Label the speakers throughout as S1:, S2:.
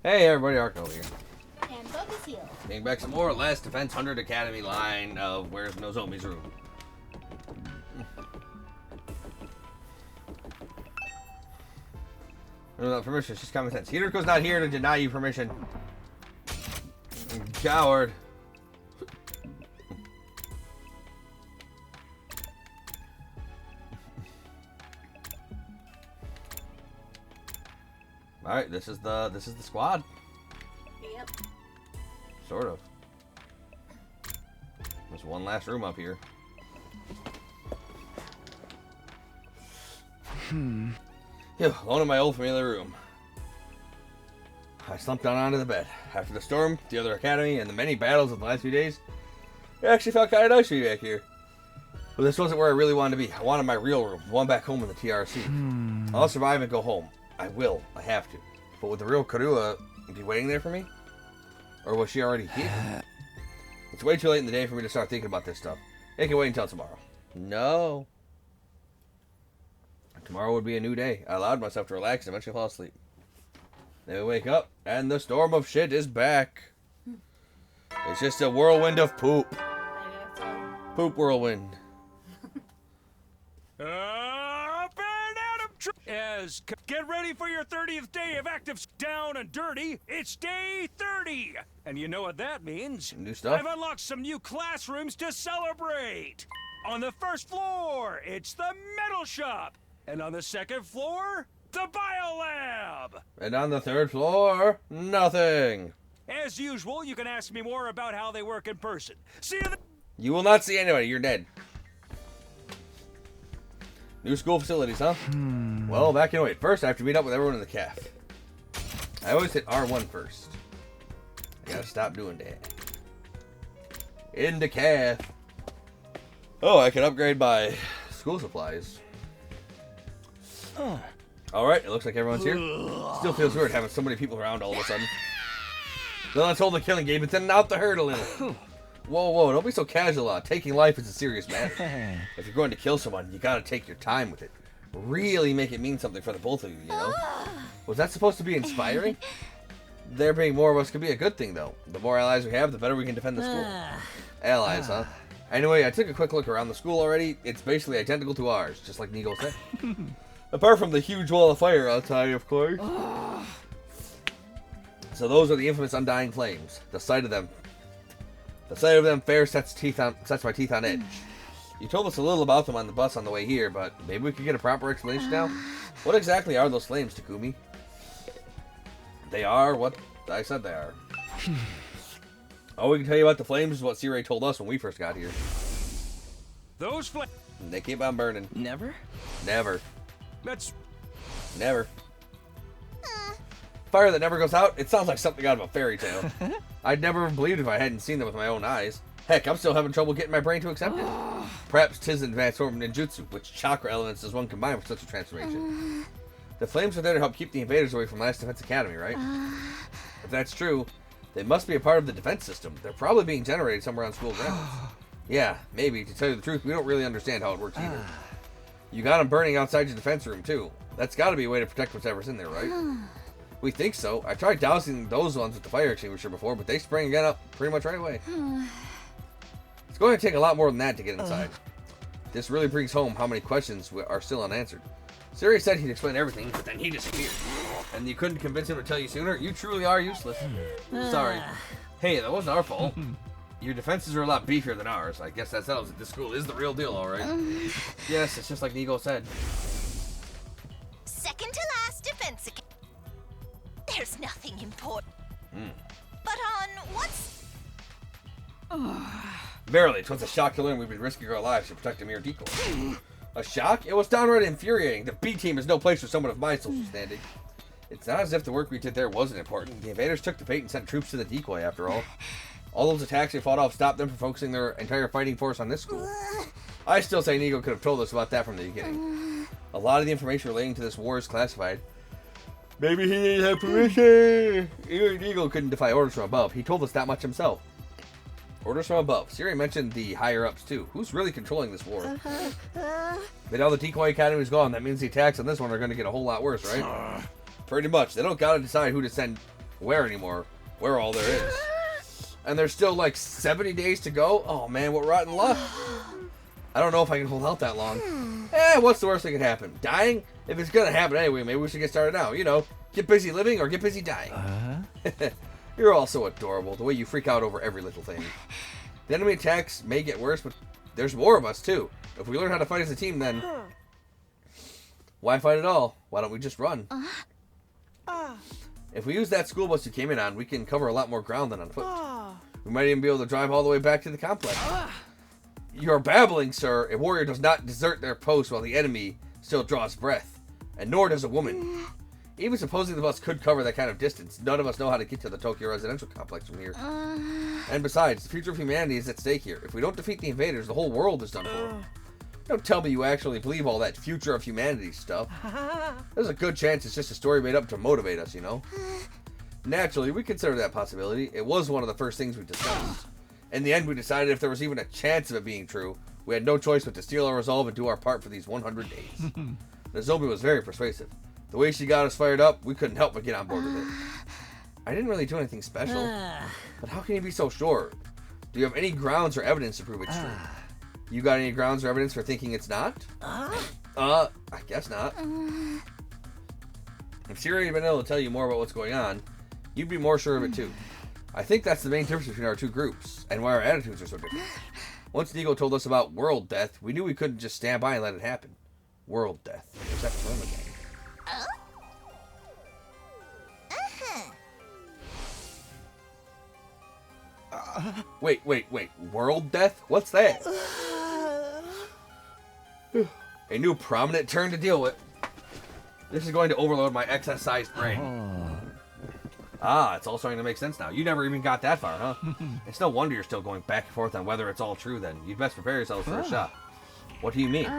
S1: Hey everybody, Arco here.
S2: And Focus Heal.
S1: Getting back some more Last Defense 100 Academy line of Where's Nozomi's Room. Without permission, it's just common sense. Hiriko's not here to deny you permission. Coward. Alright, this is the squad.
S2: Yep.
S1: Sort of. There's one last room up here. Yeah, alone in my old familiar room. I slumped down onto the bed. After the storm, the other academy, and the many battles of the last few days, it actually felt kind of nice to be back here. But this wasn't where I really wanted to be. I wanted my real room, the one back home in the TRC. I'll survive and go home. I will. I have to. But would the real Karua be waiting there for me? Or was she already here? It's way too late in the day for me to start thinking about this stuff. It can wait until tomorrow. No. Tomorrow would be a new day. I allowed myself to relax and eventually fall asleep. Then we wake up, and the storm of shit is back. It's just a whirlwind of poop.
S2: I guess so.
S1: Poop whirlwind.
S3: Get ready for your 30th day of active down and dirty. It's day 30. And you know what that means.
S1: New stuff?
S3: I've unlocked some new classrooms to celebrate. On the first floor, it's the metal shop. And on the second floor, the biolab.
S1: And on the third floor, nothing.
S3: As usual, you can ask me more about how they work in person. See you.
S1: You will not see anybody. You're dead. New school facilities, huh? Well, back in wait. First, I have to meet up with everyone in the caf. I always hit R1 first. I gotta stop doing that. In the caf. Oh, I can upgrade my school supplies. Alright, it looks like everyone's here. Still feels weird having so many people around all of a sudden. Then let's hold the killing game and thin out the herd a little. Whoa, don't be so casual. Taking life is a serious matter. If you're going to kill someone, you gotta take your time with it. Really make it mean something for the both of you, you know? Was that supposed to be inspiring? There being more of us could be a good thing, though. The more allies we have, the better we can defend the school. Allies, huh? Anyway, I took a quick look around the school already. It's basically identical to ours, just like Nigo said. Apart from the huge wall of fire outside, of course. So those are the infamous Undying Flames. The sight of them fair sets my teeth on edge. You told us a little about them on the bus on the way here, but maybe we could get a proper explanation now? What exactly are those flames, Takumi? They are what I said they are. All we can tell you about the flames is what Sirei told us when we first got here.
S3: Those flames.
S1: They keep on burning.
S4: Never?
S1: Never.
S3: That's
S1: Never. Fire that never goes out? It sounds like something out of a fairy tale. I'd never have believed if I hadn't seen them with my own eyes. Heck, I'm still having trouble getting my brain to accept it. Perhaps 'tis an advanced form of ninjutsu, which chakra elements does one combine with such a transformation. The flames are there to help keep the invaders away from Last Defense Academy, right? If that's true, they must be a part of the defense system. They're probably being generated somewhere on school grounds. Yeah, maybe. To tell you the truth, we don't really understand how it works either. You got them burning outside your defense room, too. That's got to be a way to protect whatever's in there, right? We think so. I tried dousing those ones with the fire extinguisher before, but they sprang again up pretty much right away. It's going to take a lot more than that to get inside. This really brings home how many questions are still unanswered. Siri said he'd explain everything, but then he disappeared. And you couldn't convince him to tell you sooner? You truly are useless. Sorry. Hey, that wasn't our fault. Your defenses are a lot beefier than ours. I guess that settles it. This school is the real deal, alright. Yes, it's just like Nigo said.
S5: Second to last defense academy. There's nothing important. But on what's...
S1: Verily, 'twas a shock to learn we've been risking our lives to protect a mere decoy. A shock? It was downright infuriating. The B team is no place for someone of my social standing. It's not as if the work we did there wasn't important. The invaders took the bait and sent troops to the decoy, after all. All those attacks they fought off stopped them from focusing their entire fighting force on this school. I still say Nigo could have told us about that from the beginning. A lot of the information relating to this war is classified. Maybe he didn't have permission. Even Nigo couldn't defy orders from above. He told us that much himself. Orders from above. Siri mentioned the higher-ups, too. Who's really controlling this war? But now the Decoy Academy's gone. That means the attacks on this one are going to get a whole lot worse, right? Pretty much. They don't gotta decide who to send where anymore. Where all there is. And there's still like 70 days to go. Oh man, what rotten luck. I don't know if I can hold out that long. What's the worst that could happen? Dying? If it's gonna happen anyway, maybe we should get started now. You know, get busy living or get busy dying. You're all so adorable, the way you freak out over every little thing. The enemy attacks may get worse, but there's more of us too. If we learn how to fight as a team, then why fight at all? Why don't we just run? If we use that school bus you came in on, we can cover a lot more ground than on foot. We might even be able to drive all the way back to the complex. You're babbling, sir. A warrior does not desert their post while the enemy still draws breath. And nor does a woman. Even supposing the bus could cover that kind of distance, none of us know how to get to the Tokyo residential complex from here. And besides, the future of humanity is at stake here. If we don't defeat the invaders, the whole world is done for. Don't tell me you actually believe all that future of humanity stuff. There's a good chance it's just a story made up to motivate us, you know? Naturally, we consider that possibility. It was one of the first things we discussed. In the end, we decided if there was even a chance of it being true, we had no choice but to steel our resolve and do our part for these 100 days. Nozomi was very persuasive. The way she got us fired up, we couldn't help but get on board with it. I didn't really do anything special. But how can you be so sure? Do you have any grounds or evidence to prove it's true? You got any grounds or evidence for thinking it's not? I guess not. If Siri had been able to tell you more about what's going on, you'd be more sure of it too. I think that's the main difference between our two groups, and why our attitudes are so different. Once Nigo told us about world death, we knew we couldn't just stand by and let it happen. World death. There's that term again. Wait. World death? What's that? A new prominent turn to deal with. This is going to overload my excess-sized brain. It's all starting to make sense now. You never even got that far, huh? It's no wonder you're still going back and forth on whether it's all true then. You'd best prepare yourselves for a shot. What do you mean?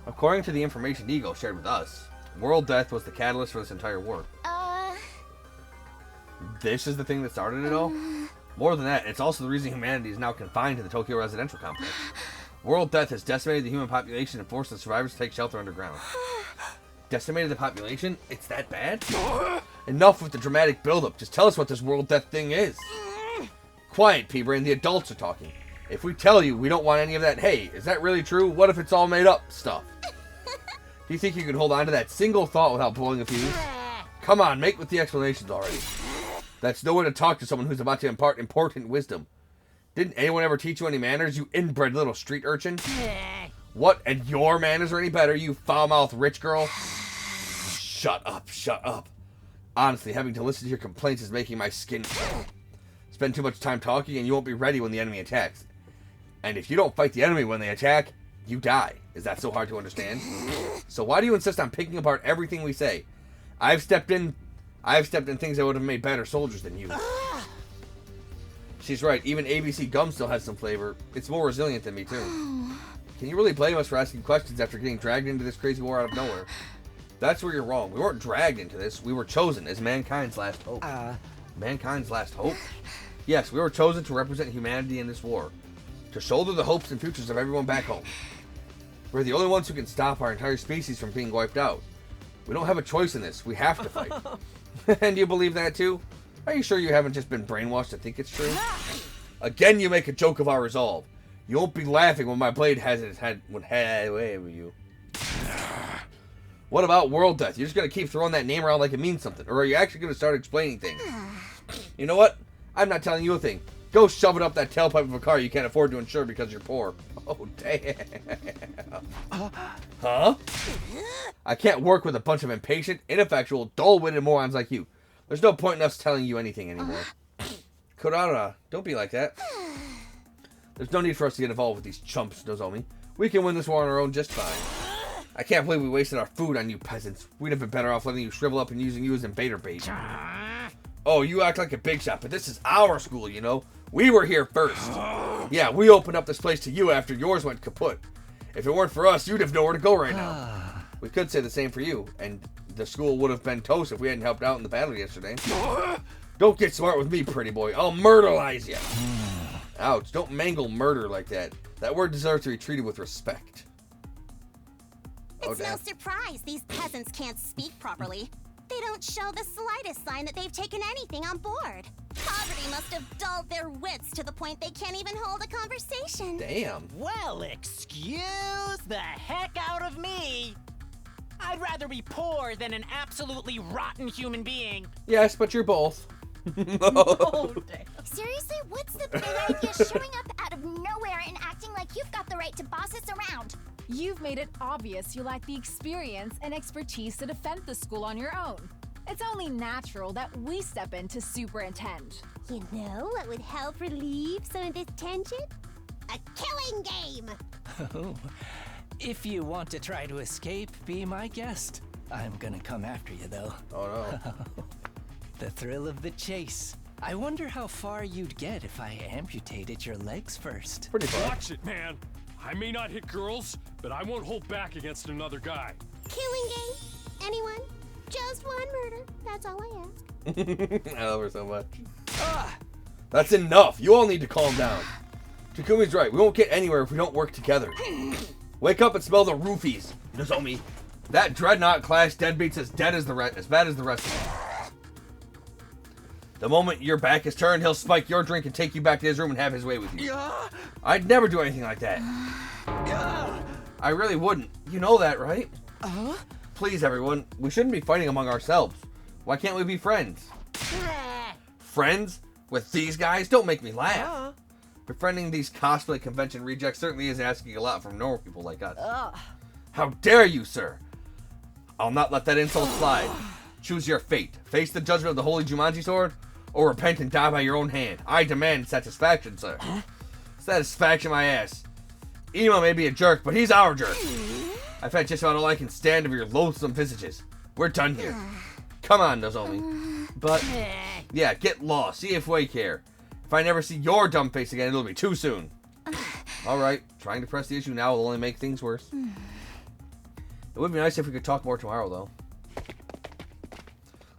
S1: According to the information Nigo shared with us, world death was the catalyst for this entire war. This is the thing that started it all? More than that, it's also the reason humanity is now confined to the Tokyo residential complex. World death has decimated the human population and forced the survivors to take shelter underground. Decimated the population? It's that bad? Enough with the dramatic buildup. Just tell us what this world death thing is. Quiet, P-Brain. The adults are talking. If we tell you we don't want any of that, hey, is that really true? What if it's all made up stuff? Do you think you can hold on to that single thought without blowing a fuse? Come on, make with the explanations already. That's no way to talk to someone who's about to impart important wisdom. Didn't anyone ever teach you any manners, you inbred little street urchin? What, and your manners are any better, you foul-mouthed rich girl? Shut up. Honestly, having to listen to your complaints is making my skin crawl. Spend too much time talking and you won't be ready when the enemy attacks. And if you don't fight the enemy when they attack, you die. Is that so hard to understand? So why do you insist on picking apart everything we say? I've stepped in things that would have made better soldiers than you. She's right, even ABC gum still has some flavor. It's more resilient than me too. Can you really blame us for asking questions after getting dragged into this crazy war out of nowhere? That's where you're wrong. We weren't dragged into this. We were chosen as mankind's last hope. Mankind's last hope? Yes, we were chosen to represent humanity in this war. To shoulder the hopes and futures of everyone back home. We're the only ones who can stop our entire species from being wiped out. We don't have a choice in this. We have to fight. And you believe that too? Are you sure you haven't just been brainwashed to think it's true? Again, you make a joke of our resolve. You won't be laughing when my blade has its head. You. What about world death? You're just gonna keep throwing that name around like it means something, or are you actually gonna start explaining things? You know what? I'm not telling you a thing. Go shove it up that tailpipe of a car you can't afford to insure because you're poor. Oh damn. Huh? I can't work with a bunch of impatient, ineffectual, dull-witted morons like you. There's no point in us telling you anything anymore. Kurara, don't be like that. There's no need for us to get involved with these chumps, Nozomi. We can win this war on our own just fine. I can't believe we wasted our food on you peasants. We'd have been better off letting you shrivel up and using you as invader bait. Oh, you act like a big shot, but this is our school, you know? We were here first. Yeah, we opened up this place to you after yours went kaput. If it weren't for us, you'd have nowhere to go right now. We could say the same for you, and the school would have been toast if we hadn't helped out in the battle yesterday. Don't get smart with me, pretty boy. I'll murderize you. Ouch, don't mangle murder like that. That word deserves to be treated with respect.
S5: It's no surprise these peasants can't speak properly. They don't show the slightest sign that they've taken anything on board. Poverty must have dulled their wits to the point they can't even hold a conversation.
S1: Damn.
S4: Well, excuse the heck out of me. I'd rather be poor than an absolutely rotten human being.
S1: Yes, but you're both.
S2: Oh, damn.
S5: Seriously, what's the big idea showing up out of nowhere and acting like you've got the right to boss us around?
S6: You've made it obvious you lack the experience and expertise to defend the school on your own. It's only natural that we step in to superintend.
S5: You know what would help relieve some of this tension? A killing game!
S4: Oh, if you want to try to escape, be my guest. I'm gonna come after you, though.
S1: Oh no.
S4: The thrill of the chase. I wonder how far you'd get if I amputated your legs first.
S1: Pretty fun.
S3: Watch it, man. I may not hit girls, but I won't hold back against another guy.
S5: Killing game? Anyone? Just one murder. That's all I ask.
S1: I love her so much. That's enough. You all need to calm down. Takumi's right. We won't get anywhere if we don't work together. Wake up and smell the roofies, Nozomi. That dreadnought class deadbeat's as bad as the rest of them. The moment your back is turned, he'll spike your drink and take you back to his room and have his way with you. I'd never do anything like that. I really wouldn't. You know that, right? Please, everyone. We shouldn't be fighting among ourselves. Why can't we be friends? Friends? With these guys? Don't make me laugh. Befriending these cosplay convention rejects certainly is asking a lot from normal people like us. How dare you, sir? I'll not let that insult slide. Choose your fate. Face the judgment of the Holy Jumanji Sword, or repent and die by your own hand. I demand satisfaction, sir. Satisfaction, my ass. Emo may be a jerk, but he's our jerk. I've had just about all I can stand of your loathsome visages. We're done here. Come on, Nozomi. But, yeah, get lost. See if we care. If I never see your dumb face again, it'll be too soon. Alright, trying to press the issue now will only make things worse. It would be nice if we could talk more tomorrow, though.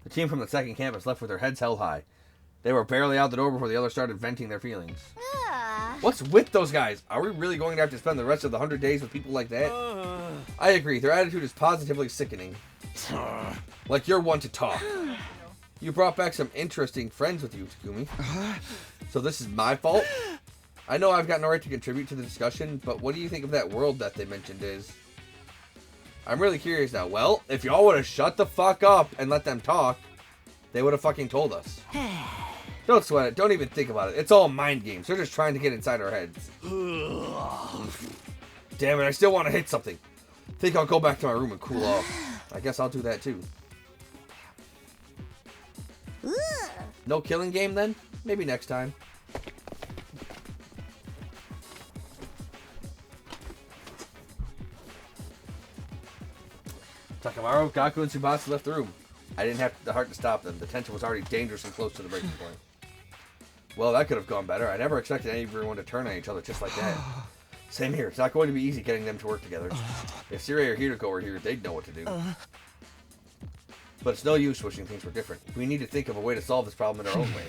S1: The team from the second campus left with their heads held high. They were barely out the door before the others started venting their feelings. What's with those guys? Are we really going to have to spend the rest of the 100 days with people like that? I agree. Their attitude is positively sickening. Like you're one to talk. You brought back some interesting friends with you, Takumi. So this is my fault? I know I've got no right to contribute to the discussion, but what do you think of that world that they mentioned is? I'm really curious now. Well, if y'all would have shut the fuck up and let them talk, they would have fucking told us. Don't sweat it. Don't even think about it. It's all mind games. They're just trying to get inside our heads. Damn it, I still want to hit something. Think I'll go back to my room and cool off. I guess I'll do that too. No killing game then? Maybe next time. Takamaru, Gaku, and Tsubasa left the room. I didn't have the heart to stop them. The tension was already dangerously close to the breaking point. Well, that could have gone better. I never expected everyone to turn on each other just like that. Same here. It's not going to be easy getting them to work together. If Siri or Hiroko were here, they'd know what to do. But it's no use wishing things were different. We need to think of a way to solve this problem in our own way.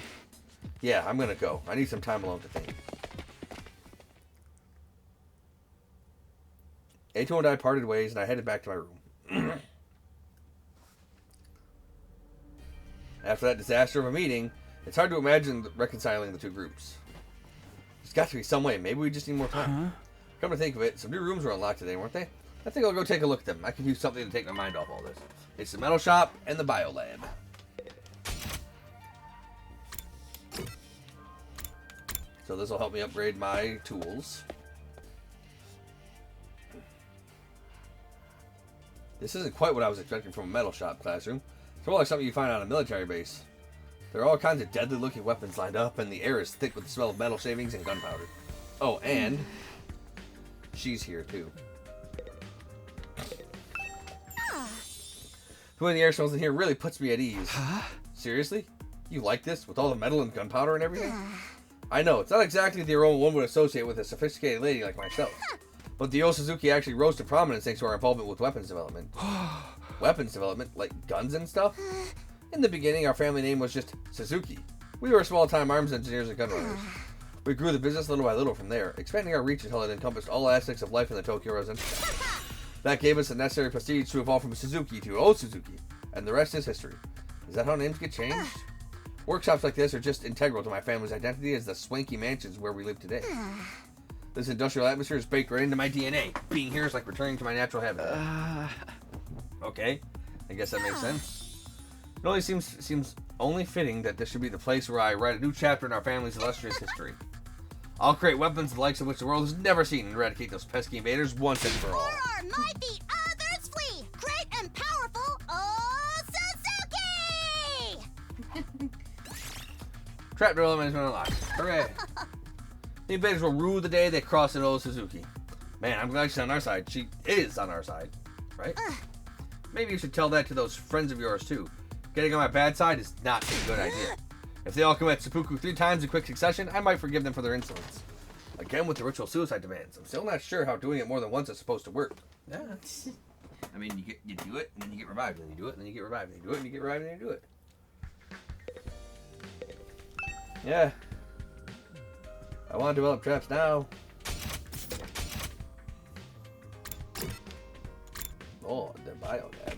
S1: Yeah, I'm gonna go. I need some time alone to think. Eito and I parted ways, and I headed back to my room. After that disaster of a meeting, it's hard to imagine reconciling the two groups. There's got to be some way. Maybe we just need more time. Come to think of it, some new rooms were unlocked today, weren't they? I think I'll go take a look at them. I could use something to take my mind off all this. It's the metal shop and the bio lab. So this will help me upgrade my tools. This isn't quite what I was expecting from a metal shop classroom. It's more like something you find on a military base. There are all kinds of deadly looking weapons lined up, and the air is thick with the smell of metal shavings and gunpowder. Oh, and she's here too. The way the air smells in here really puts me at ease. Seriously? You like this? With all the metal and gunpowder and everything? I know, it's not exactly the aroma one would associate with a sophisticated lady like myself. But the old Suzuki actually rose to prominence thanks to our involvement with weapons development. Weapons development? Like guns and stuff? In the beginning, our family name was just Suzuki. We were small-time arms engineers and gunrunners. We grew the business little by little from there, expanding our reach until it encompassed all aspects of life in the Tokyo residential. That gave us the necessary prestige to evolve from Suzuki to Old Suzuki. And the rest is history. Is that how names get changed? Workshops like this are just integral to my family's identity as the swanky mansions where we live today. This industrial atmosphere is baked right into my DNA. Being here is like returning to my natural habitat. Okay, I guess that makes sense. It only seems only fitting that this should be the place where I write a new chapter in our family's illustrious history. I'll create weapons the likes of which the world has never seen and eradicate those pesky invaders once and for all.
S5: For our mighty others flee! Great and powerful Suzuki!
S1: Trap development has been unlocked. Hooray! The invaders will rue the day they cross into old Suzuki. Man, I'm glad she's on our side. She is on our side, right? Maybe you should tell that to those friends of yours too. Getting on my bad side is not a good idea. If they all commit seppuku 3 times in quick succession, I might forgive them for their insolence. Again with the ritual suicide demands. I'm still not sure how doing it more than once is supposed to work. Yeah. I mean, you do it, and then you get revived, and then you do it, and then you get revived, and then you do it, and you get revived, and then you do it. Yeah. I want to develop traps now. Oh, the bio lab.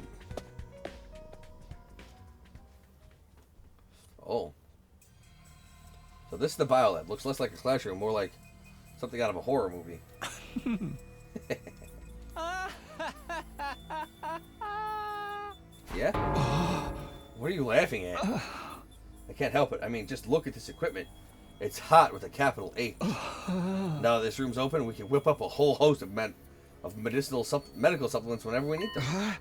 S1: Oh. So this is the bio lab. Looks less like a classroom, more like something out of a horror movie. Yeah? What are you laughing at? I can't help it. I mean, just look at this equipment. It's hot with a capital H. Now that this room's open, we can whip up a whole host of medical supplements whenever we need them.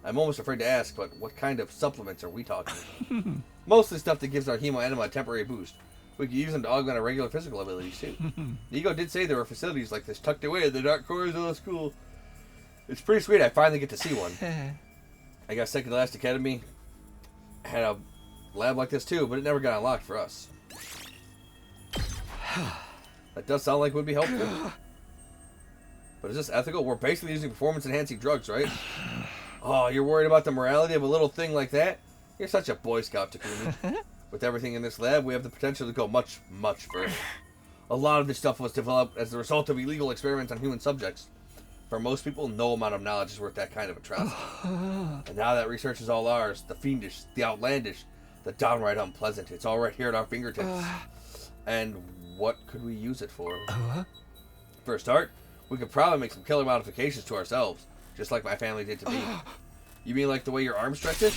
S1: I'm almost afraid to ask, but what kind of supplements are we talking? Mostly stuff that gives our hemo-anima a temporary boost. We could use them to augment our regular physical abilities, too. Nico did say there were facilities like this tucked away in the dark corners of the school. It's pretty sweet I finally get to see one. I got second to last academy. Had a lab like this, too, but it never got unlocked for us. That does sound like it would be helpful. But is this ethical? We're basically using performance-enhancing drugs, right? Oh, you're worried about the morality of a little thing like that? You're such a Boy Scout, Takumi. With everything in this lab, we have the potential to go much, much further. A lot of this stuff was developed as the result of illegal experiments on human subjects. For most people, no amount of knowledge is worth that kind of atrocity. And now that research is all ours, the fiendish, the outlandish, the downright unpleasant, it's all right here at our fingertips. And what could we use it for? For a start, we could probably make some killer modifications to ourselves, just like my family did to me. You mean like the way your arm stretches?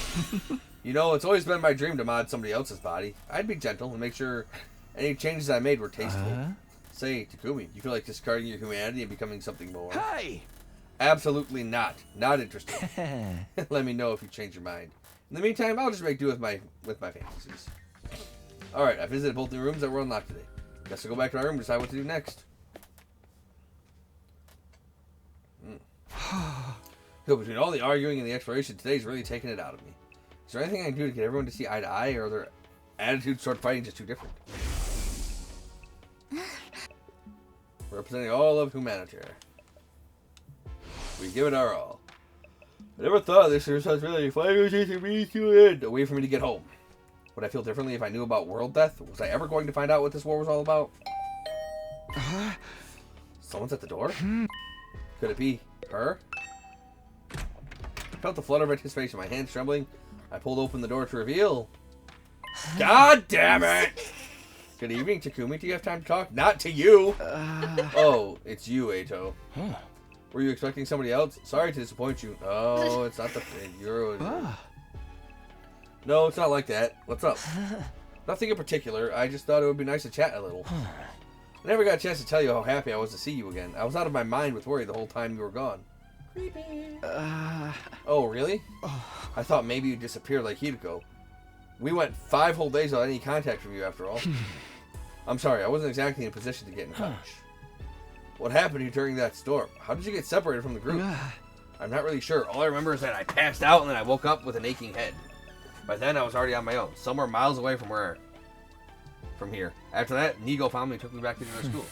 S1: You know, it's always been my dream to mod somebody else's body. I'd be gentle and make sure any changes I made were tasteful. Say, Takumi, you feel like discarding your humanity and becoming something more?
S3: Hey!
S1: Absolutely not. Not interested. Let me know if you change your mind. In the meantime, I'll just make do with my fantasies. Alright, I visited both the rooms that were unlocked today. Guess I'll go back to my room and decide what to do next. So between all the arguing and the exploration, today's really taking it out of me. Is there anything I can do to get everyone to see eye to eye, or are their attitudes toward fighting just too different? Representing all of humanity. We give it our all. I never thought this was such really fun to me to end. A way for me to get home. Would I feel differently if I knew about world death? Was I ever going to find out what this war was all about? Someone's at the door? Could it be her? I felt the flutter of anticipation, my hands trembling. I pulled open the door to reveal. God damn it! Good evening, Takumi. Do you have time to talk? Not to you! Oh, it's you, Eito. Were you expecting somebody else? Sorry to disappoint you. Oh, it's not the thing. No, it's not like that. What's up? Nothing in particular. I just thought it would be nice to chat a little. I never got a chance to tell you how happy I was to see you again. I was out of my mind with worry the whole time you were gone. Creepy. Oh, really? I thought maybe you disappeared like Hideko. We went 5 whole days without any contact from you after all. I'm sorry, I wasn't exactly in a position to get in touch. What happened to you during that storm? How did you get separated from the group? I'm not really sure. All I remember is that I passed out and then I woke up with an aching head. By then I was already on my own, somewhere miles away from here. After that, Nigo found me and took me back to the school.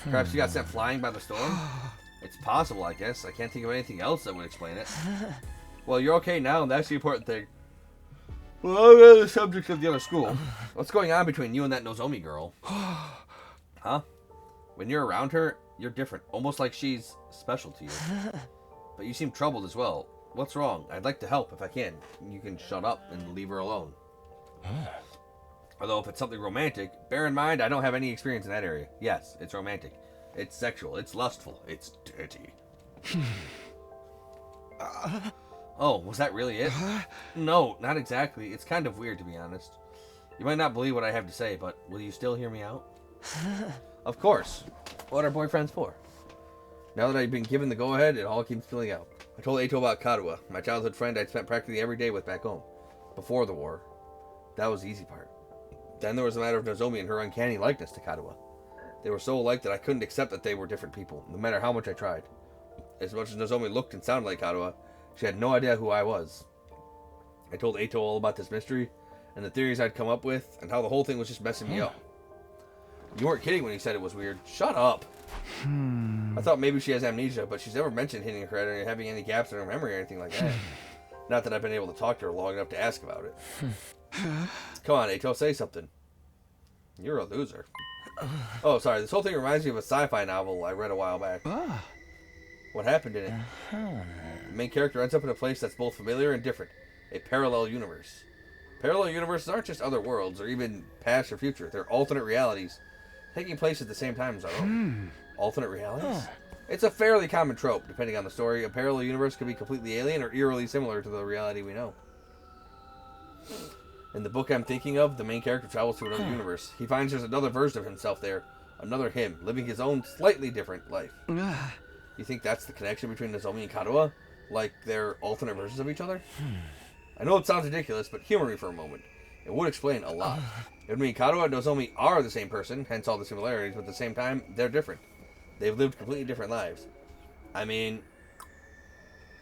S1: Perhaps you got sent flying by the storm? It's possible, I guess. I can't think of anything else that would explain it. Well, you're okay now, and that's the important thing. Well, I'm on the subject of the other school. What's going on between you and that Nozomi girl? Huh? When you're around her, you're different. Almost like she's special to you. But you seem troubled as well. What's wrong? I'd like to help if I can. You can shut up and leave her alone. Although if it's something romantic, bear in mind I don't have any experience in that area. Yes, it's romantic. It's sexual. It's lustful. It's dirty. Oh, was that really it? No, not exactly. It's kind of weird, to be honest. You might not believe what I have to say, but will you still hear me out? Of course. What are boyfriends for? Now that I've been given the go-ahead, it all keeps filling out. I told Eito about Karuha, my childhood friend I'd spent practically every day with back home. Before the war. That was the easy part. Then there was the matter of Nozomi and her uncanny likeness to Karuha. They were so alike that I couldn't accept that they were different people, no matter how much I tried. As much as Nozomi looked and sounded like Karuha, she had no idea who I was. I told Eito all about this mystery, and the theories I'd come up with, and how the whole thing was just messing me up. You weren't kidding when you said it was weird. Shut up! I thought maybe she has amnesia, but she's never mentioned hitting her head or having any gaps in her memory or anything like that. Not that I've been able to talk to her long enough to ask about it. Come on, Eito, say something. You're a loser. Oh, sorry, this whole thing reminds me of a sci-fi novel I read a while back. What happened in it? The main character ends up in a place that's both familiar and different. A parallel universe. Parallel universes aren't just other worlds, or even past or future. They're alternate realities, taking place at the same time as our own. Alternate realities? It's a fairly common trope, depending on the story. A parallel universe could be completely alien or eerily similar to the reality we know. In the book I'm thinking of, the main character travels to another universe. He finds there's another version of himself there, another him, living his own slightly different life. You think that's the connection between Nozomi and Karuha? Like they're alternate versions of each other? I know it sounds ridiculous, but humor me for a moment. It would explain a lot. It would mean Karuha and Nozomi are the same person, hence all the similarities, but at the same time, they're different. They've lived completely different lives. I mean,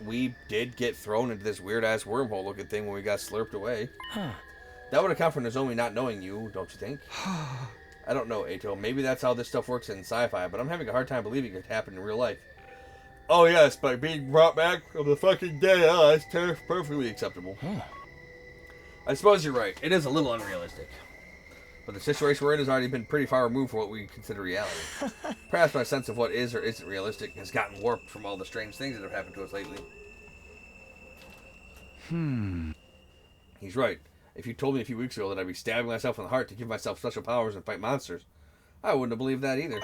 S1: we did get thrown into this weird-ass wormhole-looking thing when we got slurped away. That would account for Nozomi not knowing you, don't you think? I don't know, Eito. Maybe that's how this stuff works in sci-fi, but I'm having a hard time believing it could happen in real life. Oh yes, by being brought back from the fucking dead, that's perfectly acceptable. I suppose you're right. It is a little unrealistic. But the situation we're in has already been pretty far removed from what we consider reality. Perhaps my sense of what is or isn't realistic has gotten warped from all the strange things that have happened to us lately. He's right. If you told me a few weeks ago that I'd be stabbing myself in the heart to give myself special powers and fight monsters, I wouldn't have believed that either.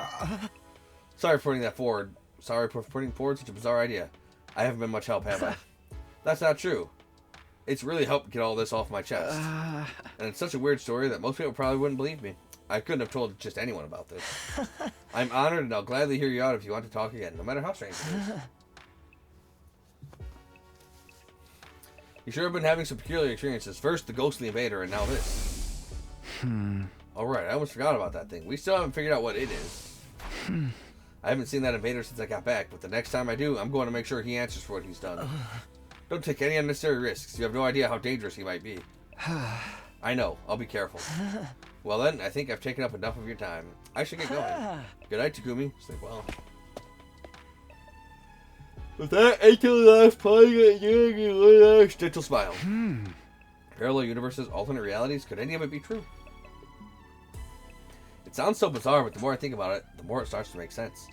S1: Sorry for putting that forward. Sorry for putting forward such a bizarre idea. I haven't been much help, have I? That's not true. It's really helped get all this off my chest. And it's such a weird story that most people probably wouldn't believe me. I couldn't have told just anyone about this. I'm honored and I'll gladly hear you out if you want to talk again, no matter how strange it is. You sure have been having some peculiar experiences. First, the ghostly invader, and now this. Alright, I almost forgot about that thing. We still haven't figured out what it is. I haven't seen that invader since I got back, but the next time I do, I'm going to make sure he answers for what he's done. Don't take any unnecessary risks. You have no idea how dangerous he might be. I know. I'll be careful. Well then, I think I've taken up enough of your time. I should get going. Good night, Takumi. Sleep well. With that, Eito left playing at you, gentle smile. Parallel universes, alternate realities, could any of it be true? It sounds so bizarre, but the more I think about it, the more it starts to make sense.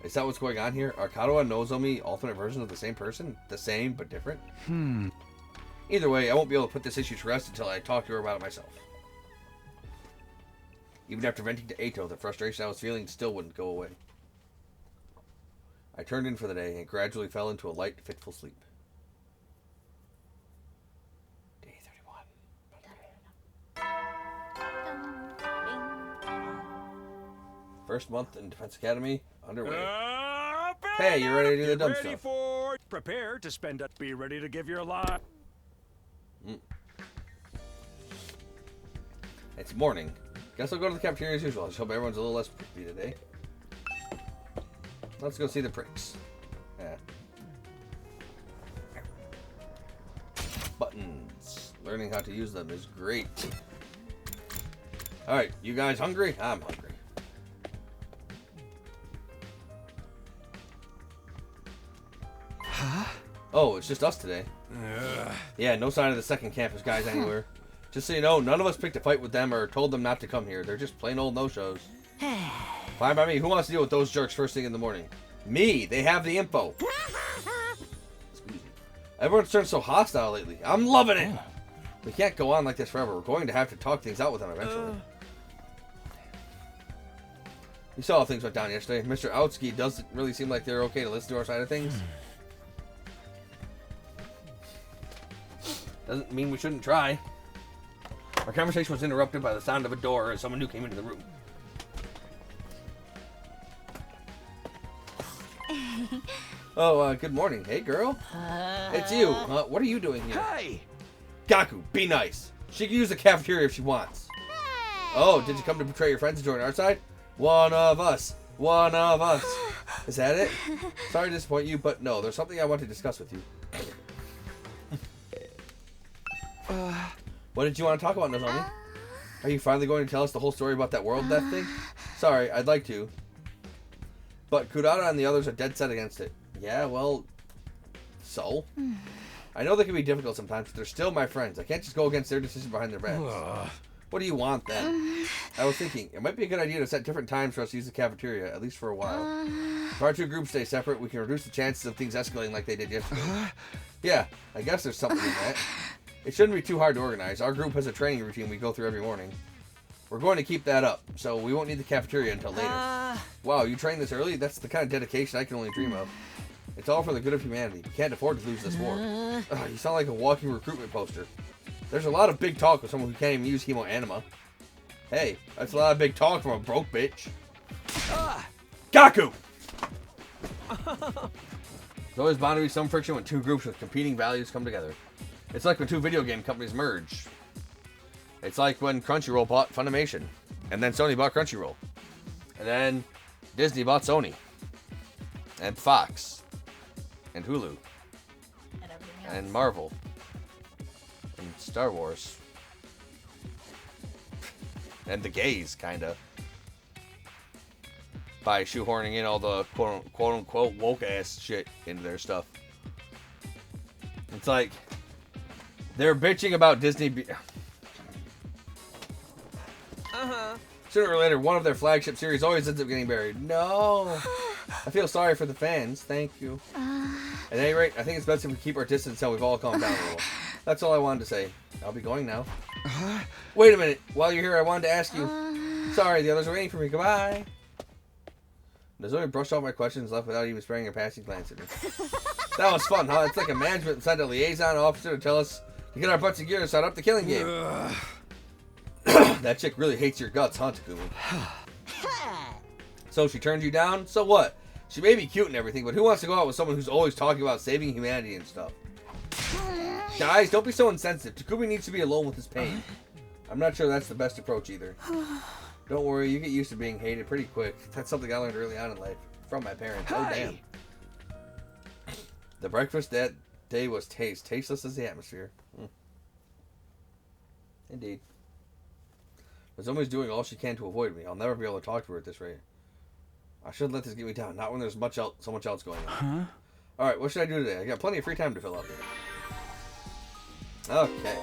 S1: Is that what's going on here? Are Karuha and Nozomi alternate versions of the same person? The same, but different? Either way, I won't be able to put this issue to rest until I talk to her about it myself. Even after venting to Eito, the frustration I was feeling still wouldn't go away. I turned in for the day and gradually fell into a light, fitful sleep. Day 31. First month in Defense Academy underway. Hey, you ready to do the dumb stuff?
S3: Prepare to spend it. Be ready to give your life.
S1: It's morning. Guess I'll go to the cafeteria as usual. I just hope everyone's a little less prickly today. Let's go see the pricks. Yeah. Buttons. Learning how to use them is great. Alright, you guys hungry? I'm hungry. Oh, it's just us today. Yeah, no sign of the second campus guys anywhere. Just so you know, none of us picked a fight with them or told them not to come here. They're just plain old no-shows. Fine by me. Who wants to deal with those jerks first thing in the morning? Me! They have the info. Excuse me. Everyone's turned so hostile lately. I'm loving it. We can't go on like this forever. We're going to have to talk things out with them eventually. You saw how things went down yesterday. Mr. Outsky doesn't really seem like they're okay to listen to our side of things. Doesn't mean we shouldn't try. Our conversation was interrupted by the sound of a door as someone new came into the room. Oh, good morning. Hey, girl. It's you. What are you doing here?
S3: Hey!
S1: Gaku, be nice. She can use the cafeteria if she wants. Oh, did you come to betray your friends and join our side? One of us. One of us. Is that it? Sorry to disappoint you, but no, there's something I want to discuss with you. What did you want to talk about, Nozomi? Are you finally going to tell us the whole story about that world death thing? Sorry, I'd like to. But Kurata and the others are dead set against it. Yeah, well, so? I know they can be difficult sometimes, but they're still my friends. I can't just go against their decision behind their backs. What do you want, then? I was thinking, it might be a good idea to set different times for us to use the cafeteria, at least for a while. If our two groups stay separate, we can reduce the chances of things escalating like they did yesterday. Yeah, I guess there's something in that. It shouldn't be too hard to organize. Our group has a training routine we go through every morning. We're going to keep that up, so we won't need the cafeteria until later. Wow, you trained this early? That's the kind of dedication I can only dream of. It's all for the good of humanity. We can't afford to lose this war. Ugh, you sound like a walking recruitment poster. There's a lot of big talk with someone who can't even use hemoanima. Hey, that's a lot of big talk from a broke bitch. Gaku! There's always bound to be some friction when two groups with competing values come together. It's like when two video game companies merge. It's like when Crunchyroll bought Funimation. And then Sony bought Crunchyroll. And then Disney bought Sony. And Fox. And Hulu.
S2: And everything else.
S1: And Marvel. And Star Wars. And the gays, kinda. By shoehorning in all the quote-unquote woke-ass shit into their stuff. It's like, they're bitching about Disney... Sooner or later, one of their flagship series always ends up getting buried. No! I feel sorry for the fans. Thank you. At any rate, I think it's best if we keep our distance until we've all calmed down a little. That's all I wanted to say. I'll be going now. Wait a minute. While you're here, I wanted to ask you. Sorry, the others are waiting for me. Goodbye. Nozomi brushed off my questions and left without even sparing a passing glance at me. That was fun, huh? It's like a management sent a liaison officer to tell us to get our butts in gear and start up the killing game. That chick really hates your guts, huh, Takumi? So she turned you down? So what? She may be cute and everything, but who wants to go out with someone who's always talking about saving humanity and stuff? Guys, don't be so insensitive. Takumi needs to be alone with his pain. I'm not sure that's the best approach either. Don't worry, you get used to being hated pretty quick. That's something I learned early on in life. From my parents. Oh, damn. The breakfast that day was tasteless as the atmosphere. Indeed. Nozomi's doing all she can to avoid me. I'll never be able to talk to her at this rate. I shouldn't let this get me down. Not when there's so much else going on. Alright, what should I do today? I got plenty of free time to fill up here. Okay.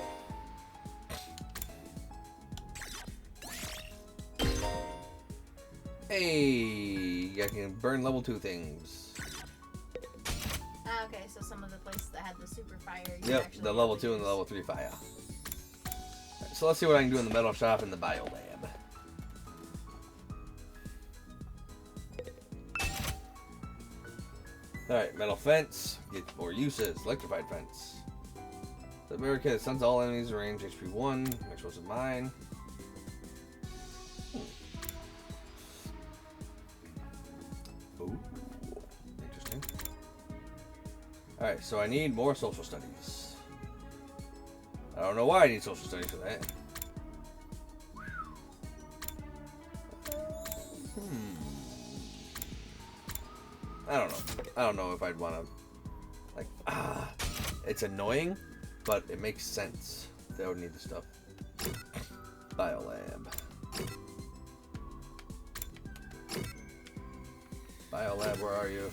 S1: Hey, I can burn level 2 things.
S2: Okay, so some of the places that had the super fire.
S1: Yep, the level 2 and the level 3 fire. So let's see what I can do in the metal shop and the bio lab. Alright, metal fence. Get more uses. Electrified fence. The barricade that sends all enemies in range HP 1. Which wasn't mine. Ooh. Interesting. Alright, so I need more social studies. I don't know why I need social studies for that. I don't know. I don't know if I'd want to... Like, it's annoying, but it makes sense. They would need the stuff. Biolab. Biolab, where are you?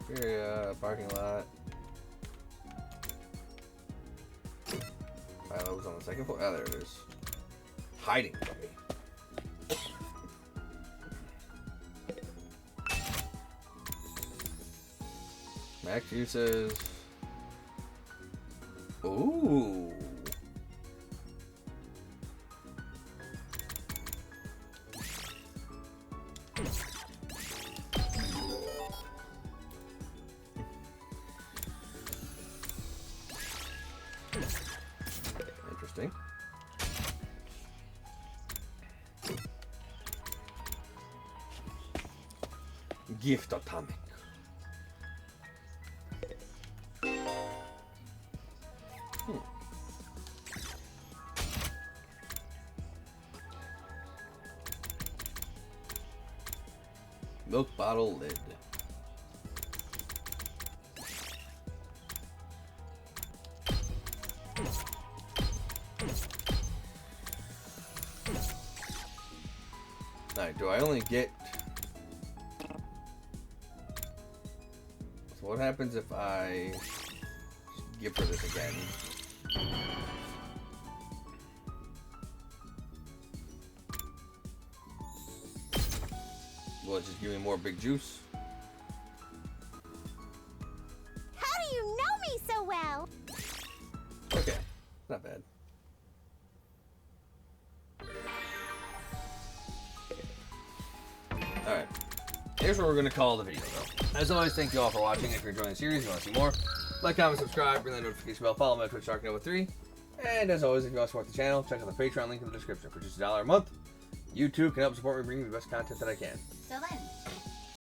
S1: Here, parking lot. Biolab was on the second floor. Ah, there it is. Hiding from me. Max uses. Ooh. Interesting. Gift atomic. Milk bottle lid. Alright, do I only get... So what happens if I just give her this again? Will it just give me more big juice?
S5: How do you know me so well?
S1: Okay, not bad. Alright, here's what we're going to call the video, though. As always, thank you all for watching. If you're enjoying the series, if you want to see more, like, comment, subscribe, ring that notification bell, follow me on Twitch, Darknova3. And as always, if you want to support the channel, check out the Patreon link in the description. For just $1 a month, you too can help support me bring you the best content that I can.
S2: Till then.